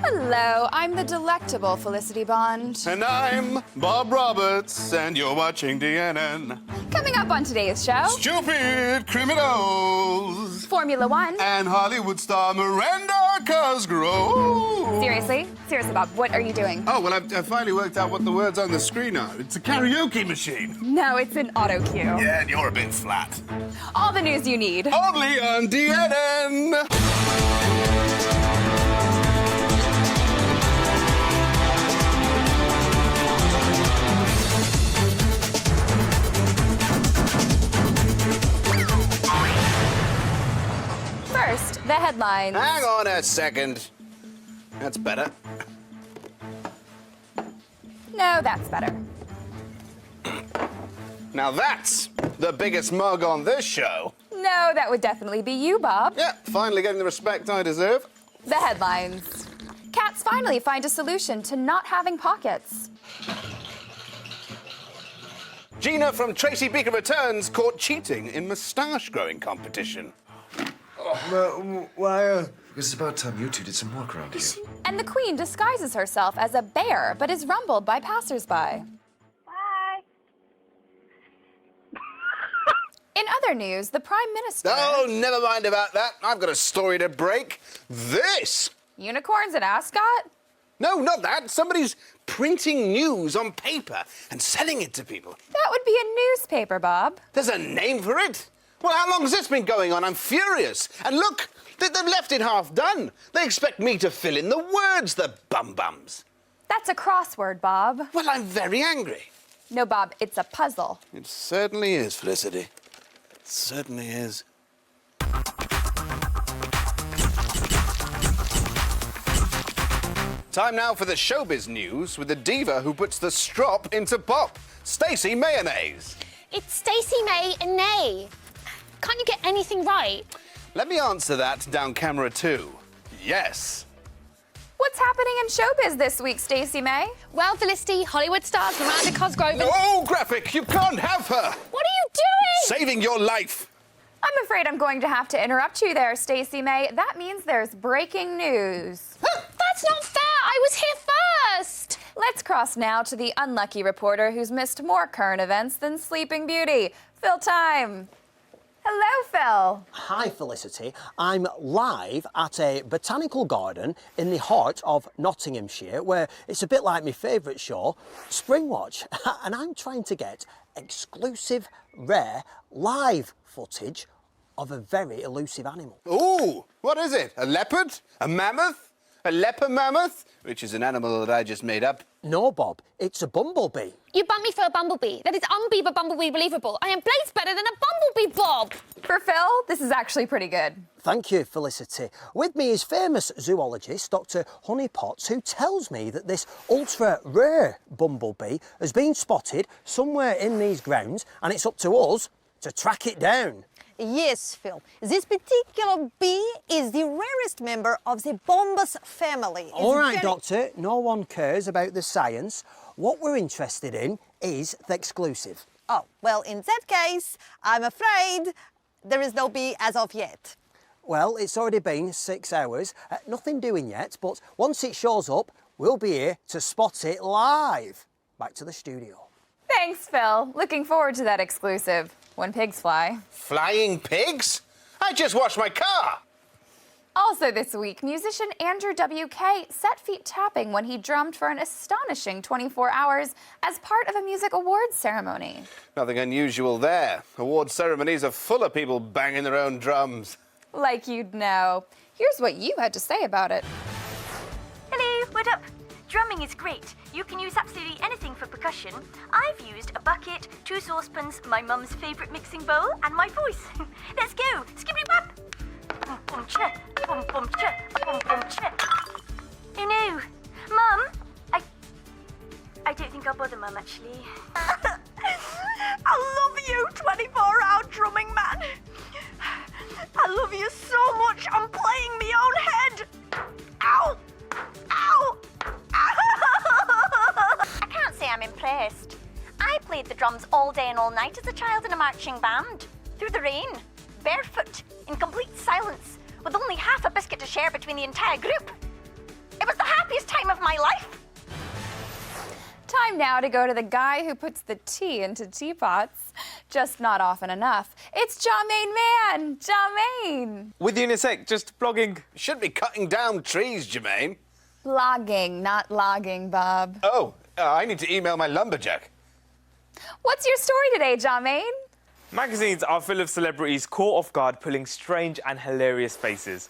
Hello, I'm the delectable Felicity Bond. And I'm Bob Roberts, and you're watching DNN. Coming up on today's show, Stupid criminals. Formula One. And Hollywood star Miranda Cosgrove. Seriously? Seriously, Bob, what are you doing? Oh, well, I finally worked out what the words on the screen are. It's a karaoke machine. No, it's an auto cue. Yeah, and you're a bit flat. All the news you need. Only on DNN. First, the headlines. Hang on a second. That's better. No, that's better. Now that's the biggest mug on this show. No, that would definitely be you, Bob. Yeah, finally getting the respect I deserve. The headlines. Cats finally find a solution to not having pockets. Gina from Tracy Beaker Returns caught cheating in moustache growing competition. Why? Because it's about time you two did some work around here. And the Queen disguises herself as a bear, but is rumbled by passersby. Bye. In other news, the Prime Minister... Oh, never mind about that. I've got a story to break. This! Unicorns and ascot? No, not that. Somebody's printing news on paper and selling it to people. That would be a newspaper, Bob. There's a name for it. Well, how long has this been going on? I'm furious. And look, they've left it half done. They expect me to fill in the words, the bum-bums. That's a crossword, Bob. Well, I'm very angry. No, Bob, it's a puzzle. It certainly is, Felicity. It certainly is. Time now for the showbiz news with the diva who puts the strop into pop, Stacey Mayonnaise. It's Stacey May and Nay. Can't you get anything right? Let me answer that down camera too. Yes. What's happening in showbiz this week, Stacey May? Well, Felicity, Hollywood stars Miranda Cosgrove and... No, Graphic, you can't have her. What are you doing? Saving your life. I'm afraid I'm going to have to interrupt you there, Stacey May. That means there's breaking news. That's not fair. I was here first. Let's cross now to the unlucky reporter who's missed more current events than Sleeping Beauty. Phil Time. Hello, Phil. Hi, Felicity. I'm live at a botanical garden in the heart of Nottinghamshire, where it's a bit like my favourite show, Springwatch. And I'm trying to get exclusive, rare, live footage of a very elusive animal. Ooh, what is it? A leopard? A mammoth? A leper mammoth? Which is an animal that I just made up. No, Bob, it's a bumblebee. You bumped me for a bumblebee. That is unbelievable, bumblebee believable. I am blades better than a bumblebee, Bob. For Phil, this is actually pretty good. Thank you, Felicity. With me is famous zoologist Dr. Honey Potts, who tells me that this ultra-rare bumblebee has been spotted somewhere in these grounds, and it's up to us to track it down. Yes, Phil. This particular bee is the rarest member of the bombus family. All right, Doctor, no one cares about the science. What we're interested in is the exclusive. Oh, well, in that case, I'm afraid there is no bee as of yet. Well, it's already been 6 hours. Nothing doing yet, but once it shows up, we'll be here to spot it live. Back to the studio. Thanks, Phil. Looking forward to that exclusive. When pigs fly. Flying pigs? I just washed my car. Also this week, musician Andrew WK set feet tapping when he drummed for an astonishing 24 hours as part of a music awards ceremony. Nothing unusual there. Award ceremonies are full of people banging their own drums. Like you'd know. Here's what you had to say about it. Hello, what up? Drumming is great. You can use absolutely anything for percussion. I've used a bucket, 2 saucepans, my mum's favourite mixing bowl, and my voice. Let's go! Skibbity-bop! Boom, boom, cha, boom, boom, cha, boom, boom, cha. Oh no! Mum? I don't think I'll bother, Mum, actually. I love you, 24-hour drumming man! I love you so much, I'm playing me own head! Ow! Ow! I can't say I'm impressed. I played the drums all day and all night as a child in a marching band. Through the rain, barefoot, in complete silence, with only half a biscuit to share between the entire group. It was the happiest time of my life. Time now to go to the guy who puts the tea into teapots. Just not often enough. It's Jermaine Man. Jermaine. With you in a sec, just blogging. Should be cutting down trees, Jermaine. Blogging, not logging, Bob. Oh, I need to email my lumberjack. What's your story today, Jermaine? Magazines are full of celebrities caught off guard pulling strange and hilarious faces.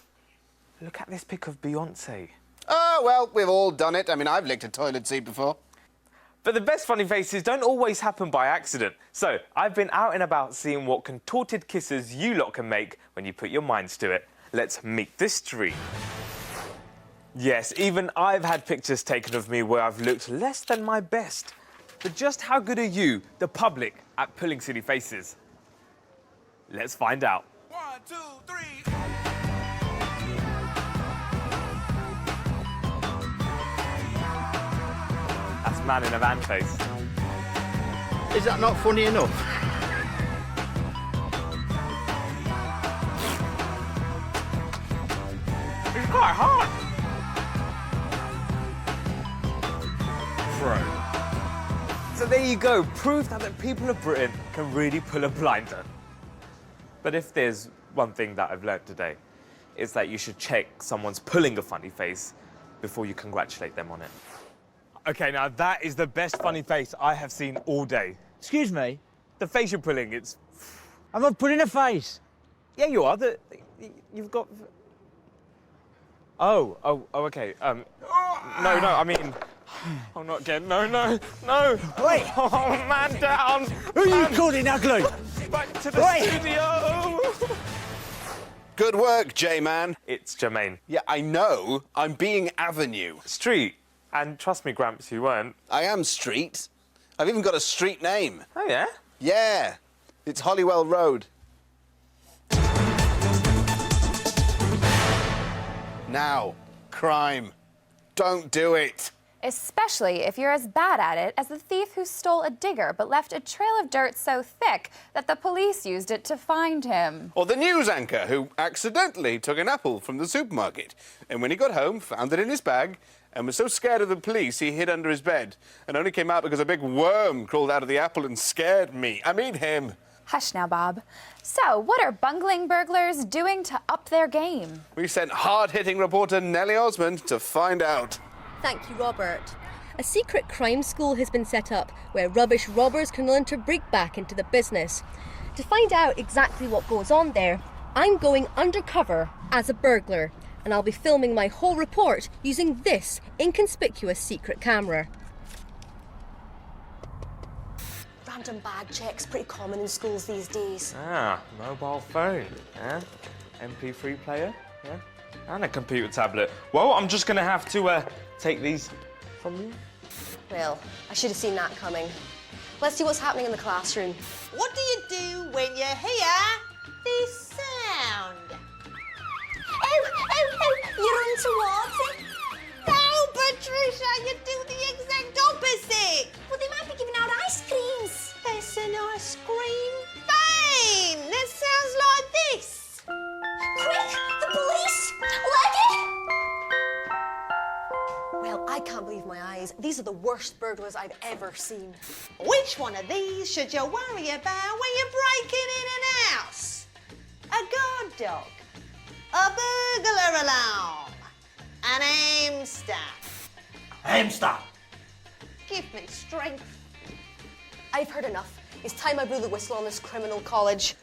Look at this pic of Beyonce. Oh, well, we've all done it. I mean, I've licked a toilet seat before. But the best funny faces don't always happen by accident. So, I've been out and about seeing what contorted kisses you lot can make when you put your minds to it. Let's meet this stream. Yes, even I've had pictures taken of me where I've looked less than my best. But just how good are you, the public, at pulling silly faces? Let's find out. 1, 2, 3. That's man in a van face. Is that not funny enough? It's quite hard. Bro. So there you go, proof that the people of Britain can really pull a blinder. But if there's one thing that I've learnt today, it's that you should check someone's pulling a funny face before you congratulate them on it. Okay, now that is the best funny face I have seen all day. Excuse me? The face you're pulling, it's... I'm not putting a face. Yeah, you are. You've got... Oh, okay. No, I mean... Oh, not again. No. Wait! Oh, man, down! Who are you calling ugly? Back to the studio! Good work, J-Man. It's Jermaine. Yeah, I know. I'm being Avenue. Street. And trust me, Gramps, you weren't. I am Street. I've even got a street name. Oh, yeah? Yeah, it's Hollywell Road. Now, crime. Don't do it. Especially if you're as bad at it as the thief who stole a digger but left a trail of dirt so thick that the police used it to find him. Or the news anchor who accidentally took an apple from the supermarket and when he got home found it in his bag and was so scared of the police he hid under his bed and only came out because a big worm crawled out of the apple and scared me. I mean him. Hush now, Bob. So, what are bungling burglars doing to up their game? We sent hard-hitting reporter Nellie Osmond to find out. Thank you, Robert. A secret crime school has been set up where rubbish robbers can learn to break back into the business. To find out exactly what goes on there, I'm going undercover as a burglar, and I'll be filming my whole report using this inconspicuous secret camera. Random bag checks, pretty common in schools these days. Ah, mobile phone, yeah? MP3 player, yeah? And a computer tablet. Well, I'm just gonna have to take these from you. Well, I should have seen that coming. Let's see what's happening in the classroom. What do you do when you hear this sound? Oh, you run towards it. No, Patricia, you do the exact opposite. Well, they might be giving out ice creams. That's an ice cream. Fine, that sounds like this. Quick, the police! Leggy! Well, I can't believe my eyes. These are the worst burglars I've ever seen. Which one of these should you worry about when you're breaking in an house? A guard dog, a burglar alarm, an hamster. Hamster. Give me strength. I've heard enough. It's time I blew the whistle on this criminal college.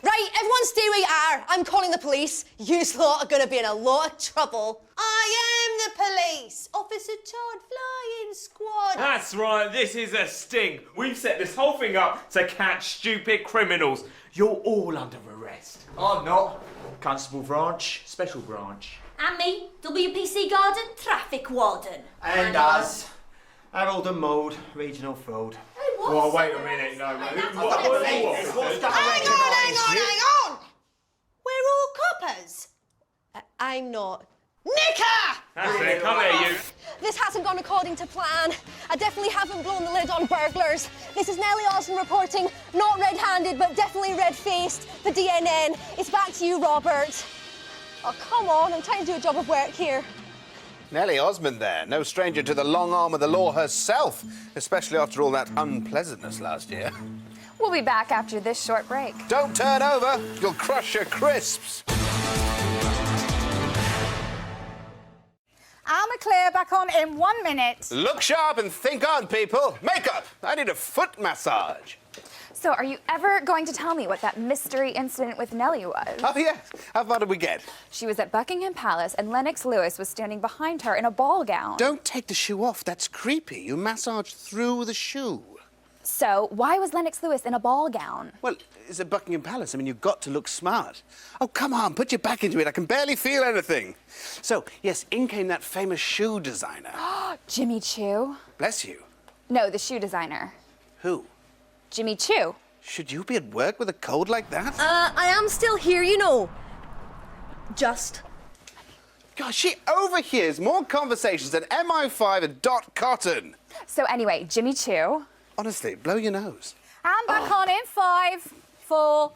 Right, everyone stay where you are. I'm calling the police. You lot are going to be in a lot of trouble. I am the police, Officer Todd Flying Squad. That's right, this is a sting. We've set this whole thing up to catch stupid criminals. You're all under arrest. I'm not. Constable branch, special branch. And me, WPC Garden Traffic Warden. And us. Harold and Maud, regional fraud. Well, wait a minute, no. Hang on. We're all coppers. I'm not. Nicker! That's it, come here, you. This hasn't gone according to plan. I definitely haven't blown the lid on burglars. This is Nellie Osmond reporting, not red-handed, but definitely red-faced, for DNN. It's back to you, Robert. Oh, come on, I'm trying to do a job of work here. Nellie Osmond there, no stranger to the long arm of the law herself, especially after all that unpleasantness last year. We'll be back after this short break. Don't turn over, you'll crush your crisps. Alma Clear back on in 1 minute. Look sharp and think on, people. Makeup, I need a foot massage. So are you ever going to tell me what that mystery incident with Nellie was? Oh, yes. How far did we get? She was at Buckingham Palace and Lennox Lewis was standing behind her in a ball gown. Don't take the shoe off. That's creepy. You massage through the shoe. So why was Lennox Lewis in a ball gown? Well, it's at Buckingham Palace. I mean, you've got to look smart. Oh, come on, put your back into it. I can barely feel anything. So, yes, in came that famous shoe designer. Jimmy Choo? Bless you. No, the shoe designer. Who? Jimmy Choo. Should you be at work with a cold like that? I am still here, you know. Just. Gosh, she overhears more conversations than MI5 and Dot Cotton. So anyway, Jimmy Choo. Honestly, blow your nose. And back on in 5, 4.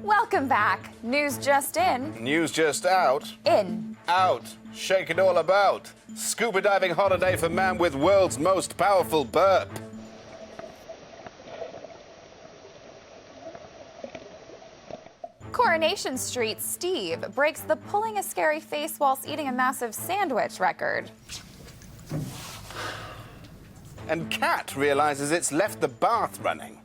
Welcome back. News just in. News just out. In. Out. Shake it all about. Scuba diving holiday for man with world's most powerful burp. Coronation Street Steve breaks the pulling a scary face whilst eating a massive sandwich record. And Cat realizes it's left the bath running.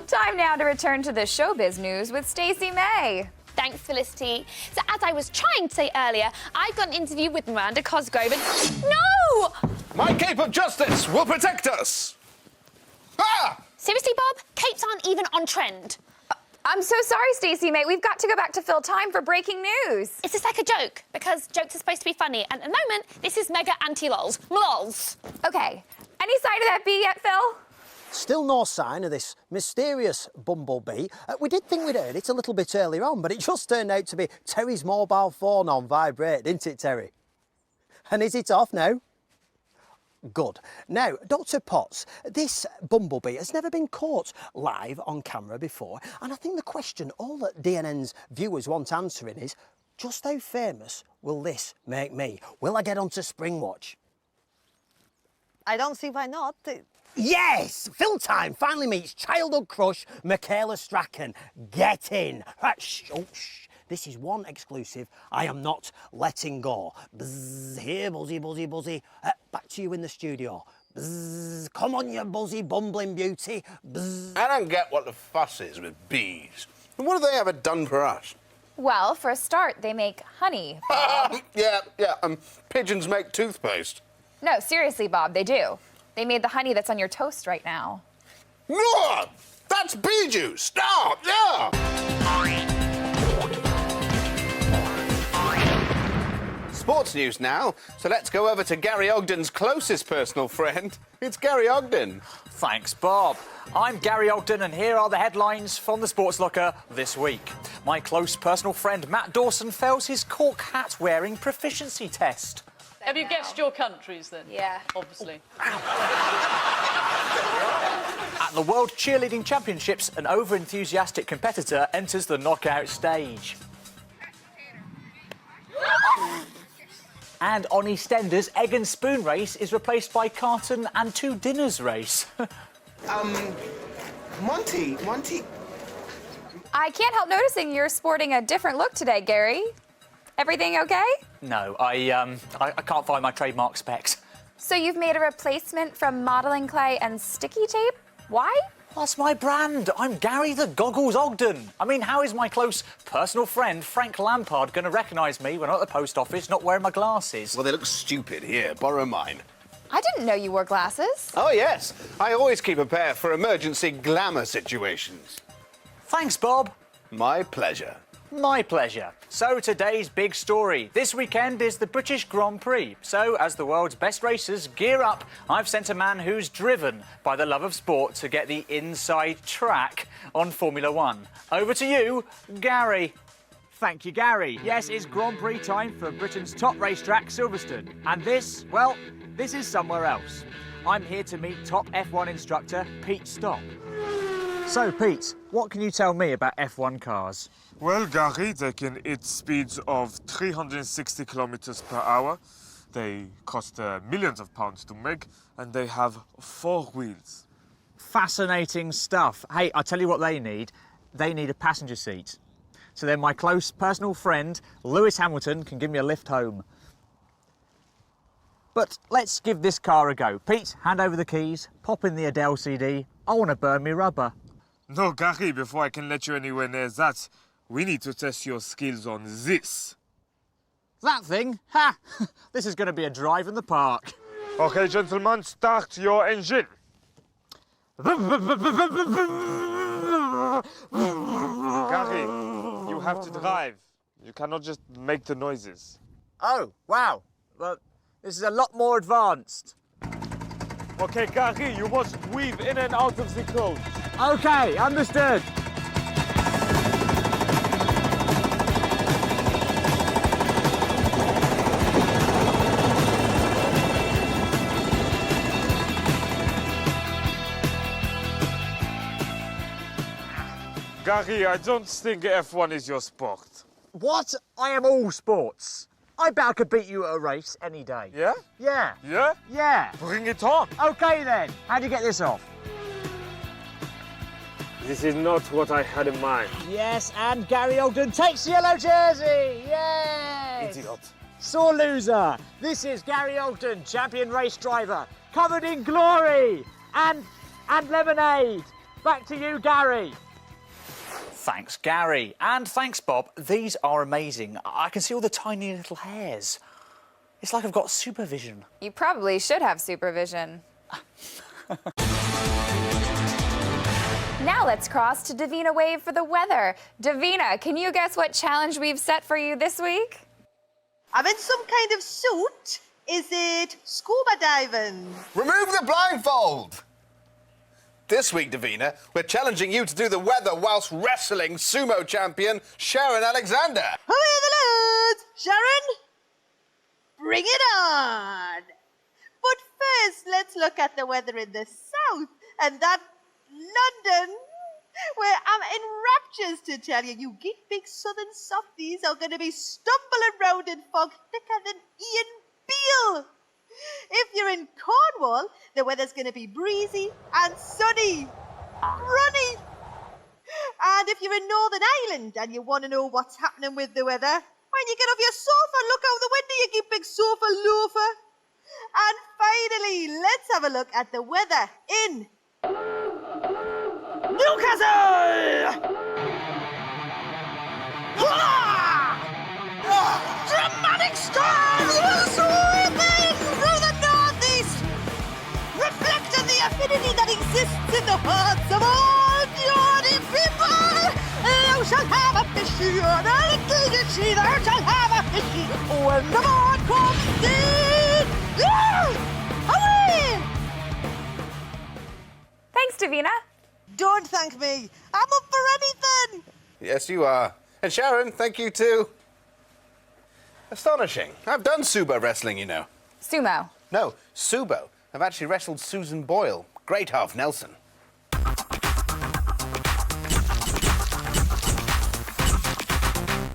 Time now to return to the showbiz news with Stacey May. Thanks, Felicity. So as I was trying to say earlier, I got an interview with Miranda Cosgrove and... No! My cape of justice will protect us! Ah! Seriously, Bob? Capes aren't even on trend. I'm so sorry, Stacey May. We've got to go back to fill time for breaking news. Is this like a joke? Because jokes are supposed to be funny, and at the moment, this is mega anti-lols. Lols! Okay. Any sign of that bee yet, Phil? Still no sign of this mysterious bumblebee. We did think we'd heard it a little bit earlier on, but it just turned out to be Terry's mobile phone on vibrate, didn't it, Terry? And is it off now? Good. Now, Dr. Potts, this bumblebee has never been caught live on camera before, and I think the question all that DNN's viewers want answering is, just how famous will this make me? Will I get onto Springwatch? I don't see why not. Yes! Fill Time finally meets childhood crush Michaela Strachan. Get in. Right, shh. This is one exclusive I am not letting go. Buzz, here, Buzzy, Buzzy, Buzzy. Back to you in the studio. Buzz, come on, you buzzy bumbling beauty. Buzz. I don't get what the fuss is with bees. And what have they ever done for us? Well, for a start, they make honey. Yeah, pigeons make toothpaste. No, seriously, Bob, they do. They made the honey that's on your toast right now. No! That's bee juice! Stop! Yeah! Sports news now, so let's go over to Gary Ogden's closest personal friend. It's Gary Ogden. Thanks, Bob. I'm Gary Ogden, and here are the headlines from the Sports Locker this week. My close personal friend Matt Dawson fails his cork hat-wearing proficiency test. Have you guessed your countries, then? Yeah. Obviously. At the World Cheerleading Championships, an over-enthusiastic competitor enters the knockout stage. And on EastEnders, Egg and Spoon race is replaced by Carton and Two Dinners race. Monty. I can't help noticing you're sporting a different look today, Gary. Everything okay? No, I can't find my trademark specs. So you've made a replacement from modeling clay and sticky tape? Why? That's my brand. I'm Gary the Goggles Ogden. I mean, how is my close personal friend Frank Lampard going to recognise me when I'm at the post office not wearing my glasses? Well, they look stupid. Here, borrow mine. I didn't know you wore glasses. Oh, yes. I always keep a pair for emergency glamour situations. Thanks, Bob. My pleasure. My pleasure. So today's big story. This weekend is the British Grand Prix. So as the world's best racers gear up, I've sent a man who's driven by the love of sport to get the inside track on Formula One. Over to you, Gary. Thank you, Gary. Yes, it's Grand Prix time for Britain's top racetrack, Silverstone. And this, well, this is somewhere else. I'm here to meet top F1 instructor Pete Stopp. So, Pete, what can you tell me about F1 cars? Well, Gary, they can hit speeds of 360 kilometers per hour. They cost millions of pounds to make, and they have 4 wheels. Fascinating stuff. Hey, I'll tell you what they need. They need a passenger seat. So then my close personal friend, Lewis Hamilton, can give me a lift home. But let's give this car a go. Pete, hand over the keys, pop in the Adele CD. I want to burn me rubber. No, Gary, before I can let you anywhere near that, we need to test your skills on this. That thing? Ha! This is going to be a drive in the park. Okay, gentlemen, start your engine. Gary, you have to drive. You cannot just make the noises. Oh, wow. Well, this is a lot more advanced. Okay, Gary, you must weave in and out of the coach. Okay, understood. Gary, I don't think F1 is your sport. What? I am all sports. I bet I could beat you at a race any day. Yeah? Yeah. Yeah? Yeah. Bring it on. Okay then. How'd you get this off? This is not what I had in mind. Yes, and Gary Ogden takes the yellow jersey. Yes. Idiot. Sore loser. This is Gary Ogden, champion race driver, covered in glory and lemonade. Back to you, Gary. Thanks, Gary. And thanks, Bob. These are amazing. I can see all the tiny little hairs. It's like I've got supervision. You probably should have supervision. Now let's cross to Davina Wave for the weather. Davina, can you guess what challenge we've set for you this week? I'm in some kind of suit. Is it scuba diving? Remove the blindfold! This week, Davina, we're challenging you to do the weather whilst wrestling sumo champion Sharon Alexander. Who are the lads? Sharon? Bring it on! But first, let's look at the weather in the south, and that London, where I'm in raptures to tell you, you big southern softies are going to be stumbling around in fog thicker than Ian Beale. If you're in Cornwall, the weather's going to be breezy and sunny, runny. And if you're in Northern Ireland and you want to know what's happening with the weather, when you get off your sofa, look out the window, you big sofa loafer. And finally, let's have a look at the weather in Newcastle! Dramatic storms will sweep in through the northeast, reflecting the affinity that exists in the hearts of all Geordie people. Thou shalt have a fishy, and a little ditchy, thou shalt have a fishy, when the morn comes in. Away! Thanks, Davina. Don't thank me. I'm up for anything. Yes, you are. And Sharon, thank you too. Astonishing. I've done sumo wrestling, you know. Sumo. No, subo. I've actually wrestled Susan Boyle. Great half Nelson.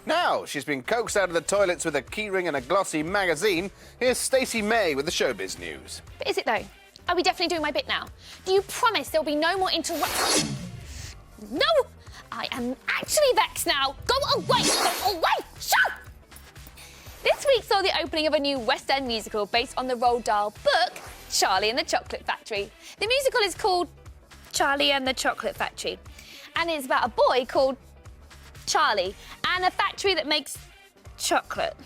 Now she's been coaxed out of the toilets with a keyring and a glossy magazine. Here's Stacey May with the showbiz news. But is it though? Are we definitely doing my bit now? Do you promise there'll be no more interruptions? No! I am actually vexed now. Go away! Go away! Shut! This week saw the opening of a new West End musical based on the Roald Dahl book, Charlie and the Chocolate Factory. The musical is called Charlie and the Chocolate Factory, and it's about a boy called Charlie and a factory that makes chocolate.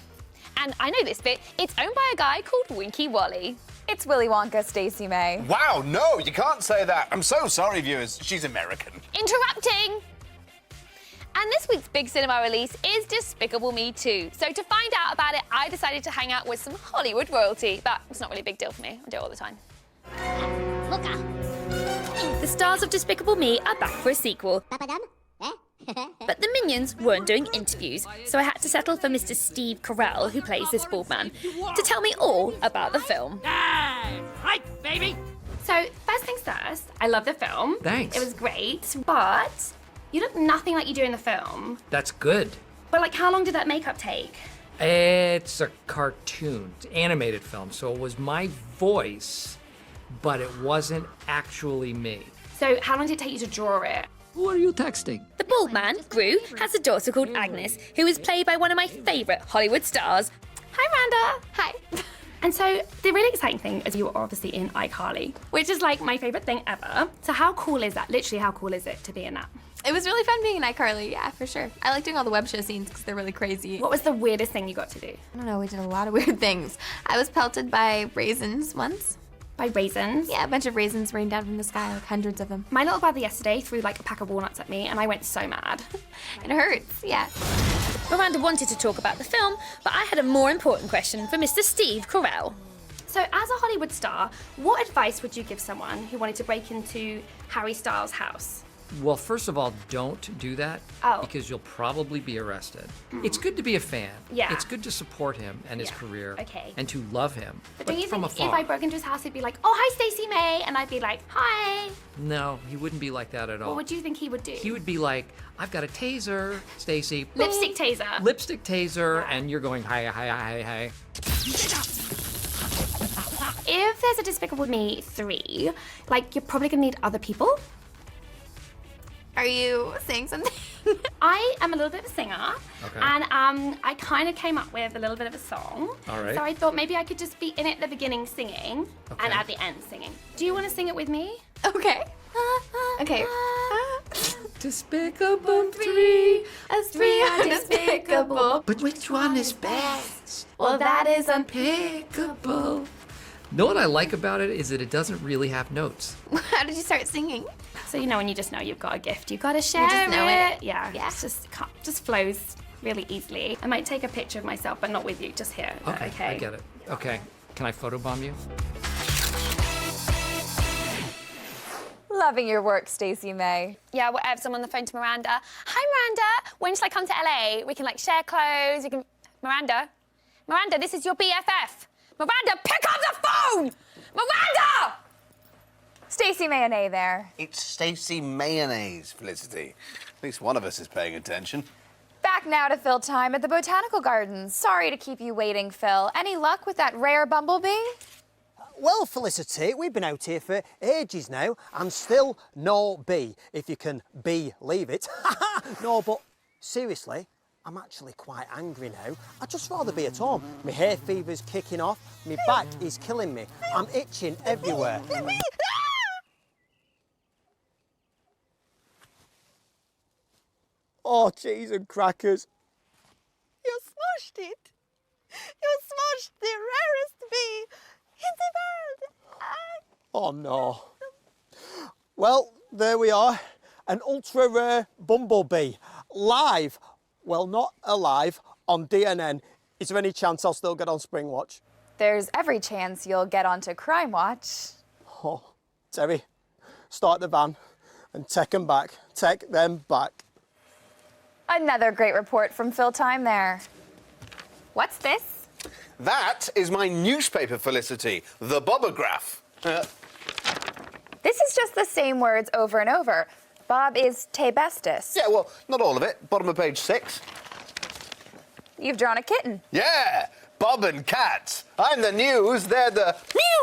And I know this bit, it's owned by a guy called Winky Wally. It's Willy Wonka, Stacey May. Wow, no, you can't say that. I'm so sorry, viewers. She's American. Interrupting! And this week's big cinema release is Despicable Me 2. So to find out about it, I decided to hang out with some Hollywood royalty. But it's not really a big deal for me. I do it all the time. Look. The stars of Despicable Me are back for a sequel. But the Minions weren't doing interviews, so I had to settle for Mr. Steve Carell, who plays this bald man, to tell me all about the film. Right, baby. So, first things first, I love the film. Thanks. It was great, but you look nothing like you do in the film. That's good. But, like, how long did that makeup take? It's a cartoon, it's an animated film, so it was my voice, but it wasn't actually me. So, how long did it take you to draw it? Who are you texting? The bald man, Gru, has a daughter called Agnes, who is played by one of my favourite Hollywood stars. Hi, Miranda. Hi. And so, the really exciting thing is you were obviously in iCarly, which is like my favourite thing ever. So how cool is that? Literally, how cool is it to be in that? It was really fun being in iCarly, yeah, for sure. I like doing all the web show scenes because they're really crazy. What was the weirdest thing you got to do? I don't know, we did a lot of weird things. I was pelted by raisins once. By raisins? Yeah, a bunch of raisins rained down from the sky, like hundreds of them. My little brother yesterday threw like a pack of walnuts at me and I went so mad. It hurts, yeah. Miranda wanted to talk about the film, but I had a more important question for Mr. Steve Carell. So, as a Hollywood star, what advice would you give someone who wanted to break into Harry Styles' house? Well, first of all, don't do that because you'll probably be arrested. It's good to be a fan. Yeah. It's good to support him and his career. Okay. And to love him. But don't you from think afar. if I broke into his house, he'd be like, oh, hi, Stacey May, and I'd be like, hi. No, he wouldn't be like that at all. What would you think he would do? He would be like, I've got a taser, Stacey. Lipstick taser. Lipstick taser, and you're going, hi, hi, hi, hi. If there's a Despicable Me 3, like, you're probably gonna need other people. Are you saying something? I am a little bit of a singer, Okay. and I kind of came up with a little bit of a song. All right. So I thought maybe I could just be in it at the beginning singing, Okay. and at the end singing. Do you want to sing it with me? Okay. Okay. Despicable 3, us 3 are despicable. But which one is best? Well, that is unpickable. Know what I like about it is that it doesn't really have notes. How did you start singing? So you know when you just know you've got a gift, you've got to share just know it. Yeah. Yeah. It's just flows really easily. I might take a picture of myself, but not with you, just here. Is that okay? I get it. Okay, can I photobomb you? Loving your work, Stacey May. Yeah, whatever. I'm on the phone to Miranda. Hi, Miranda. When shall I come to LA? We can like share clothes. We can. Miranda, this is your BFF. Miranda, pick up the phone. Miranda. Stacey Mayonnaise there. It's Stacey Mayonnaise, Felicity. At least one of us is paying attention. Back now to Phil time at the Botanical Gardens. Sorry to keep you waiting, Phil. Any luck with that rare bumblebee? Well, Felicity, we've been out here for ages now and still no bee, if you can believe it. No, but seriously, I'm actually quite angry now. I'd just rather be at home. My hay fever's kicking off, my back is killing me. I'm itching everywhere. Oh, cheese and crackers. You smushed it. You smushed the rarest bee in the world. Oh, no. Well, there we are. An ultra-rare bumblebee. Live. Well, not alive. On DNN. Is there any chance I'll still get on Spring Watch? There's every chance you'll get onto Crime Watch. Oh, Terry, start the van and take them back. Take them back. Another great report from Phil Time there. What's this? That is my newspaper, Felicity, the Bobograph. This is just the same words over and over. Bob is Taybestis. Yeah, well, not all of it. Bottom of page 6. You've drawn a kitten. Yeah, Bob and Cat. I'm the news, they're the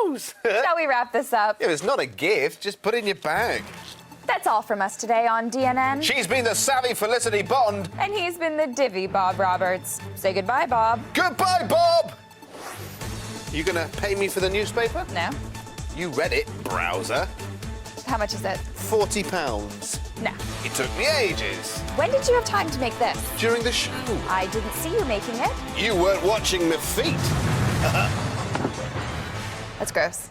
mews. Shall we wrap this up? Yeah, it's not a gift, just put it in your bag. That's all from us today on DNN. She's been the savvy Felicity Bond. And he's been the divvy Bob Roberts. Say goodbye, Bob. Goodbye, Bob! You gonna pay me for the newspaper? No. You read it, browser. How much is it? £40. No. It took me ages. When did you have time to make this? During the show. I didn't see you making it. You weren't watching my feet. That's gross.